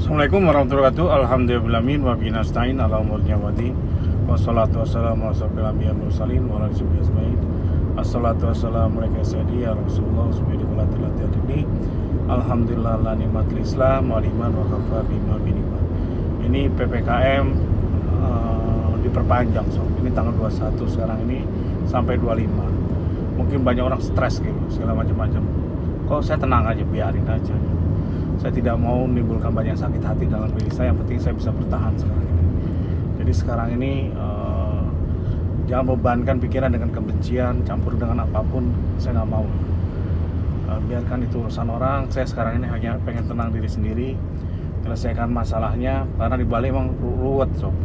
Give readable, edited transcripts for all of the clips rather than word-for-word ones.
Assalamualaikum warahmatullahi wabarakatuh. Alhamdulillahirrahmanirrahim. Wa bihi nasta'in ala umuri wadin. Wassalatu wassalamu ala asyrofil anbiya'i wal mursalin wa ala alihi ajmain. Assalatu wassalamu alayka sayyidi ya Rasulullah subhanahu wa ta'ala. Alhamdulillah la nikmatul Islam wal iman wa kafa bima binima. Ini PPKM diperpanjang sob. Ini tanggal 21 sekarang ini sampai 25. Mungkin banyak orang stres gitu, segala macam-macam. Kok saya tenang aja, biarin aja. Saya tidak mau menimbulkan banyak sakit hati dalam diri saya. Yang penting saya bisa bertahan sekarang ini. Jadi sekarang ini jangan bebankan pikiran dengan kebencian, campur dengan apapun. Saya nggak mau. Biarkan itu urusan orang. Saya sekarang ini hanya pengen tenang diri sendiri, selesaikan masalahnya. Karena di Bali emang ruwet sob.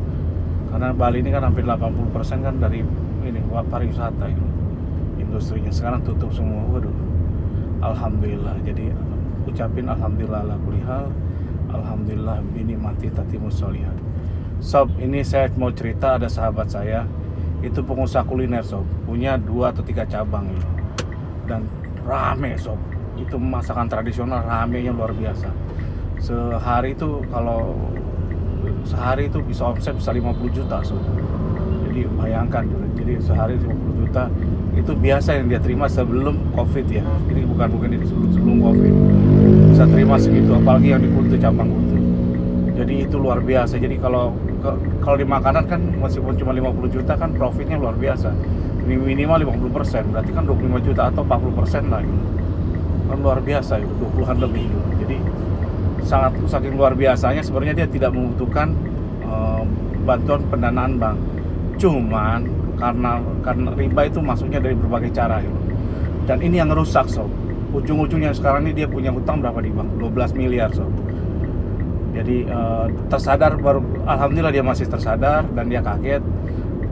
Karena Bali ini kan hampir 80% kan dari ini pariwisata ini, industrinya sekarang tutup semua. Waduh, alhamdulillah. Jadi ucapin alhamdulillah ala kulli hal, alhamdulillah binikmati tatimus sholihat. Sob, ini saya mau cerita, ada sahabat saya itu pengusaha kuliner sob, punya 2 atau 3 cabang gitu. Dan rame sob, itu masakan tradisional, ramenya luar biasa. Sehari itu sehari itu bisa omset bisa 50 juta sob. Jadi bayangkan gitu. Jadi sehari 50 juta itu biasa yang dia terima sebelum Covid ya. Jadi bukan ini sebelum Covid. Bisa terima segitu, apalagi yang di Kutu, cabang Kutu. Jadi itu luar biasa. Jadi kalau di makanan kan meskipun cuma 50 juta kan profitnya luar biasa. Minimal 50%, berarti kan 25 juta atau 40% lah gitu. Kan luar biasa itu, 20-an lebih gitu. Jadi saking luar biasanya sebenarnya dia tidak membutuhkan bantuan pendanaan bank. Cuman karena riba itu masuknya dari berbagai cara gitu. Dan ini yang rusak sob. Ujung-ujungnya sekarang ini dia punya hutang berapa di bank? 12 miliar sob. Jadi tersadar baru, alhamdulillah dia masih tersadar dan dia kaget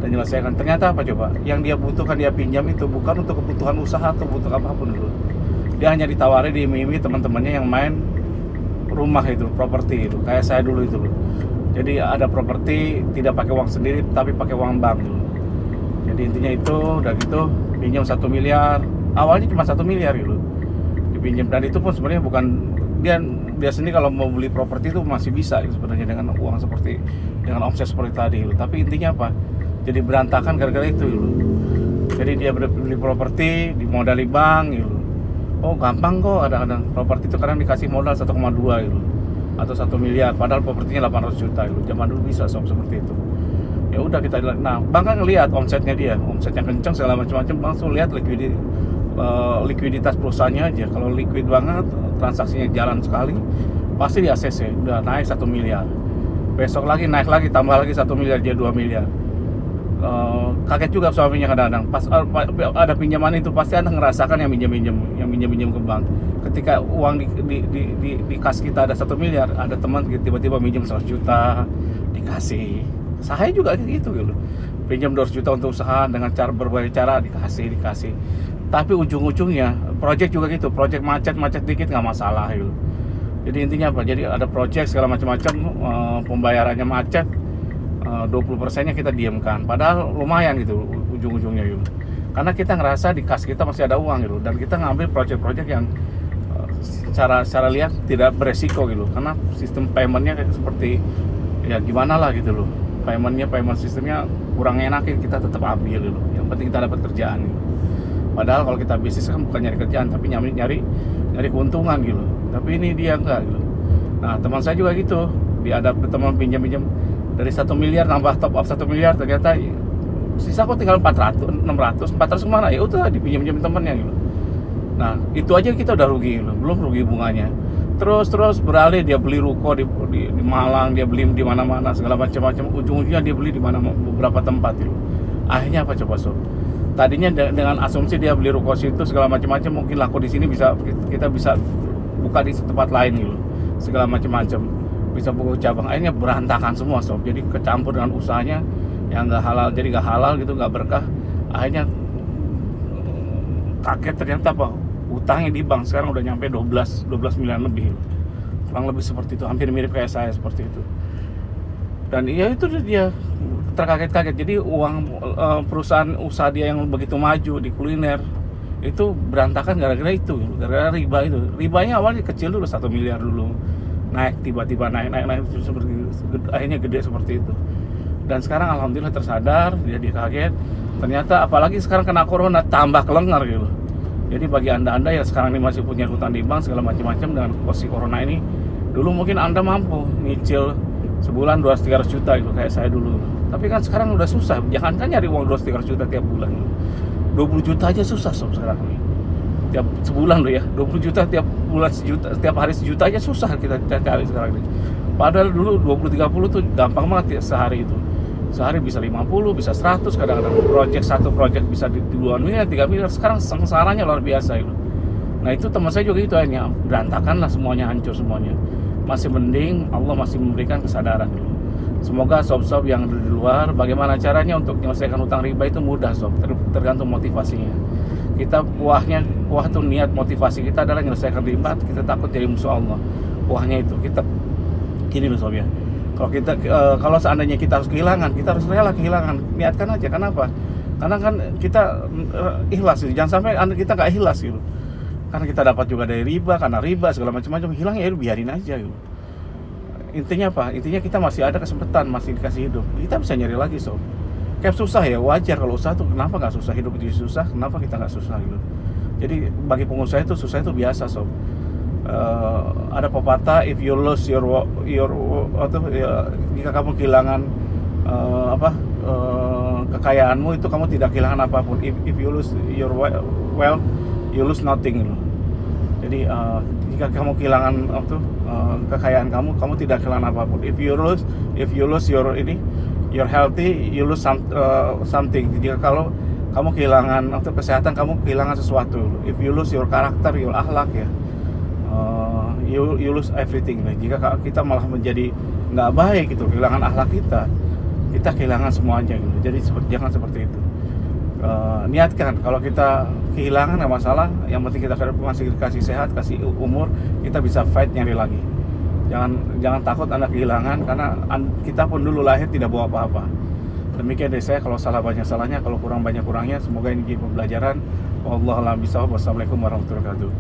dan menyelesaikan. Ternyata apa coba? Yang dia butuhkan, dia pinjam itu bukan untuk kebutuhan usaha atau butuh apapun dulu. Dia hanya ditawari, diiming-imingi teman-temannya yang main rumah itu, properti itu. Kayak saya dulu itu loh. Jadi ada properti tidak pakai uang sendiri tapi pakai uang bank dulu. Jadi intinya itu udah gitu pinjam 1 miliar. Awalnya cuma 1 miliar gitu. Dipinjam, dan itu pun sebenarnya bukan dia sendiri kalau mau beli properti itu masih bisa gitu, sebenarnya dengan uang seperti dengan omset seperti tadi gitu. Tapi intinya apa? Jadi berantakan gara-gara itu gitu. Jadi dia beli properti dimodali bank gitu. Oh gampang kok, ada properti itu kadang dikasih modal 1,2 gitu atau 1 miliar, padahal propertinya 800 juta gitu. Zaman dulu bisa sob seperti itu. Ya udah kita lihat. Nah, bank kan ngelihat omsetnya dia, omsetnya kencang segala macam-macam, langsung lihat likuiditas perusahaannya aja. Kalau liquid banget, transaksinya jalan sekali, pasti di ACC udah naik 1 miliar. Besok lagi naik lagi, tambah lagi 1 miliar, jadi 2 miliar. Kaget juga suaminya kadang-kadang. Pas ada pinjaman itu pasti Anda ngerasakan yang minjem ke bank. Ketika uang di kas kita ada 1 miliar, ada teman tiba-tiba minjem 100 juta dikasih. Saya juga gitu. Pinjam 200 juta untuk usaha dengan berbagai cara dikasih. Tapi ujung-ujungnya project juga gitu, project macet dikit nggak masalah gitu. Jadi intinya apa? Jadi ada project segala macam-macam, pembayarannya macet, 20%-nya kita diamkan. Padahal lumayan gitu ujung-ujungnya gitu. Karena kita ngerasa di kas kita masih ada uang gitu, dan kita ngambil project-project yang secara lihat tidak beresiko gitu. Karena sistem paymentnya kayak seperti ya gimana lah gitu loh. Payment sistemnya kurang enakin, kita tetap ambil gitu. Yang penting kita dapat kerjaan gitu. Padahal kalau kita bisnis kan bukan nyari kerjaan, tapi nyari keuntungan gitu. Tapi ini dia enggak gitu. Nah, teman saya juga gitu. Dia ada teman pinjam dari 1 miliar nambah top up 1 miliar, ternyata sisa kok tinggal 400 kemana? Ya udah dipinjam temannya gitu. Nah, itu aja kita udah rugi gitu. Belum rugi bunganya. Terus beralih dia beli ruko di Malang, dia beli di mana-mana segala macam-macam. Ujung-ujungnya dia beli di mana beberapa tempat gitu. Akhirnya apa coba sob? Tadinya dengan asumsi dia beli ruko situ segala macam-macam, mungkin laku di sini kita bisa buka di tempat lain gitu. Segala macam-macam. Bisa buka cabang, akhirnya berantakan semua sob. Jadi kecampur dengan usahanya yang nggak halal, jadi nggak halal gitu, nggak berkah. Akhirnya kaget ternyata apa? Utangnya di bank sekarang udah nyampe 12 miliar lebih. Kurang lebih seperti itu, hampir mirip kayak saya seperti itu. Dan iya itu dia terkaget-kaget. Jadi uang perusahaan usaha dia yang begitu maju di kuliner itu berantakan gara-gara itu, gara-gara riba itu. Ribanya awalnya kecil dulu, 1 miliar dulu. naik tiba-tiba naik seperti akhirnya gede seperti itu. Dan sekarang alhamdulillah tersadar, jadi kaget. Ternyata apalagi sekarang kena corona tambah kelengar gitu. Jadi bagi anda yang sekarang ini masih punya hutang di bank segala macam-macam dengan posisi corona ini, dulu mungkin anda mampu nyicil sebulan 200-300 juta gitu kayak saya dulu. Tapi kan sekarang udah susah. Jangankan nyari uang 200-300 juta tiap bulan gitu. 20 juta aja susah sob sekarang nih. Tiap sebulan loh ya, 20 juta tiap bulan sejuta, tiap hari sejuta aja susah kita cari sekarang ini. Padahal dulu 20-30 tuh gampang banget ya sehari itu. Sehari bisa 50, bisa 100, kadang-kadang satu project bisa di 2 miliar, 3 miliar. Sekarang sengsaranya luar biasa itu. Nah itu teman saya juga itu akhirnya berantakan lah semuanya, hancur semuanya. Masih mending Allah masih memberikan kesadaran gitu. Semoga sob-sob yang di luar, bagaimana caranya untuk menyelesaikan hutang riba itu mudah sob, tergantung motivasinya. Kita kuah tuh niat motivasi kita adalah menyelesaikan riba, kita takut jadi musuh Allah. Kuahnya itu kita gini loh sob ya. Kalau seandainya kita harus kehilangan, kita harus rela kehilangan. Niatkan aja. Kenapa? Karena kan kita ikhlas gitu. Jangan sampai kita nggak ikhlas gitu. Karena kita dapat juga dari riba, karena riba segala macam-macam hilang ya biarin aja gitu. Intinya apa? Intinya kita masih ada kesempatan, masih dikasih hidup. Kita bisa nyari lagi sob. Kayak susah ya, wajar kalau usaha tuh kenapa nggak susah, hidup itu susah, kenapa kita nggak susah gitu. Jadi bagi pengusaha itu susah itu biasa sob. Ada pepatah, if you lose jika kamu kehilangan kekayaanmu itu kamu tidak kehilangan apapun. If you lose your wealth, you lose nothing gitu. Jadi jika kamu kehilangan kekayaan kamu tidak kehilangan apapun. If you lose your healthy, you lose something. Jika kalau kamu kehilangan kesehatan, kamu kehilangan sesuatu. If you lose your character, your akhlak ya, you lose everything. Nah, jika kita malah menjadi nggak baik gitu, kehilangan akhlak kita kehilangan semuanya gitu. Jadi jangan seperti itu. Niatkan kalau kita kehilangan nggak masalah, yang penting kita masih kasih sehat, kasih umur, kita bisa fight nyari lagi. Jangan takut Anda kehilangan, karena kita pun dulu lahir tidak bawa apa-apa. Demikian dari saya, kalau salah banyak salahnya, kalau kurang banyak kurangnya. Semoga ini jadi pembelajaran. Wallahu a'lam bishawab. Wassalamualaikum warahmatullahi wabarakatuh.